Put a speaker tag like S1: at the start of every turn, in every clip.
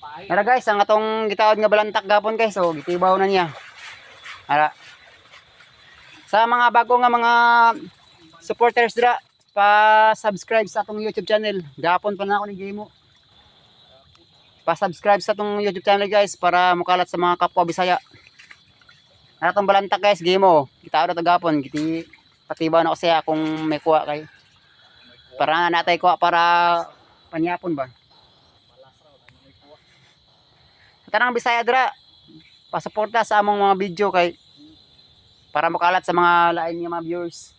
S1: Ara guys, ang atong gitawad nga balantak gapon guys. So gitibaw na niya. Ara. Sa mga bago nga mga supporters dira, pa-subscribe sa atong YouTube channel. Gapon pa na ako ni Gimo. Pa-subscribe sa atong YouTube channel guys para mukalat sa mga kapwa Bisaya. Ara tong balantak guys, Gimo. Gitawad na gapon, giti patibaw na ko siya kung may kuha kay. Para nga natay kuha para panyapon ba. Tanang Bisaya dira, pa-suporta sa among mga video kay para makalat sa mga lain nga mga viewers.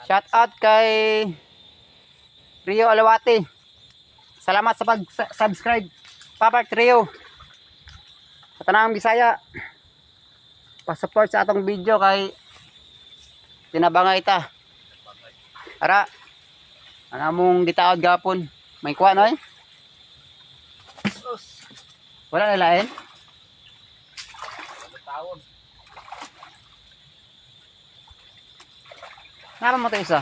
S1: Shout out kay Rio Alawati. Salamat sa pag-subscribe. Papa Rio. Sa tanang Bisaya, pa-support sa atong video kay tinabangay ta. Ara. Anamong gitaod gapon. May kuha no eh? Wala na lain? Naman mo ito isa?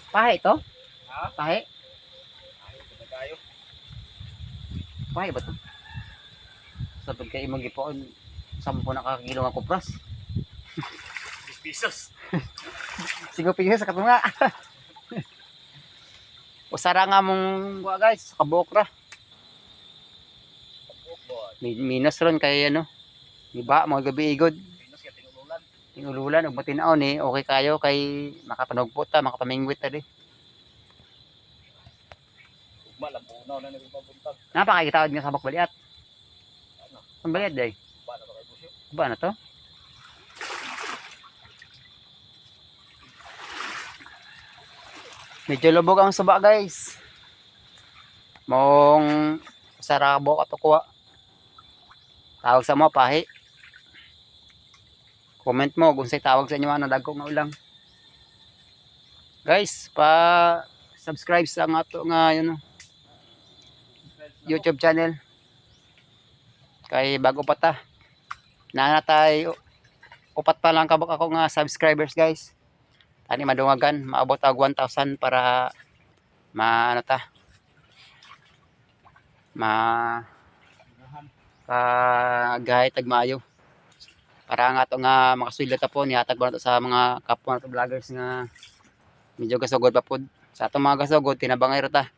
S1: Pahe ito? Ha? Pahe? Pahe ba ito? Sa pagka imong gipoon, 10 na kakilo nga kupras.
S2: 10 pesos.
S1: 5 pesos sa katunga. Usara nga mong buha guys, kabokra. Minus ron kay ano. Diba, mga gabi igod.
S2: Minus kaya tinululan.
S1: Tinululan, ug matinaw ni, okay kayo kay makapanugpot ta, makapamingwit ta di.
S2: Ugma lang punaw na nagpabuntag.
S1: Napakagitawad nga sa bakbaliat. Ang baliat day.
S2: Ba na to kay busyo?
S1: Ba na to? Medyo lubog ang suba guys. Mong sarabo ka to kuha. Tawag sa mo pahi. Comment mo kung say tawag sa inyo ano dagko nga ulang. Guys, pa-subscribe sa nga to nga yun YouTube channel. Kay bago pa ta. Nanatay upat pa lang kabak ako nga subscribers guys. Ani madungagan, maabot og 1,000 para ano ta. Gahit tag maayo para nga to nga makasulit ta po nihatag ba nato sa mga kapwa nato vloggers nga medyo gasugod pa pod sa atong mga gasugod tinabangay ra ta.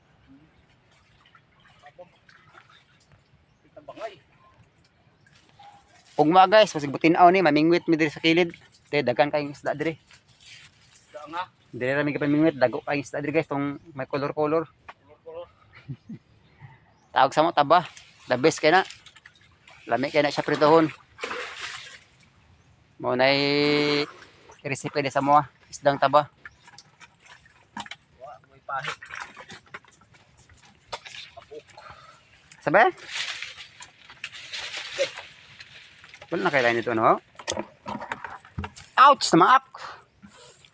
S1: Ugma guys, pasig butin-aw ni mamingwit mi diri sa kilid. Daghan kayong isda diri.
S2: Isda nga.
S1: Diri ra mi kapamingwit, dago kayong isda diri guys tong may color-color. Tawag sa mo taba. The best kay na. Lami kay na siya pritohon. Mo nay recipe ni sa mo isdang taba.
S2: Wa moy pahi.
S1: Sabi? Wala na kailan ito no? Ouch! Namaak!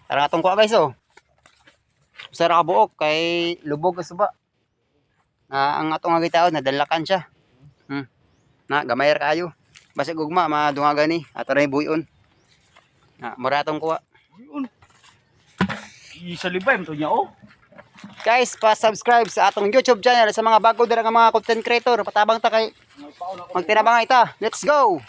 S1: Tara atong kuha guys oh. Sara ka buok kay lubog ka suba. Ang atong nga gitaod nadalakan siya. Na gamay ra kayo. Basta gugma madungagan ni ato ra buyon. Na mura atong kuha.
S2: Buyon. Isa libay mo niya oh.
S1: Guys, pa-subscribe sa atong YouTube channel sa mga bago dira nga mga content creator. Patabang ta kay magtinabangay ta. Let's go.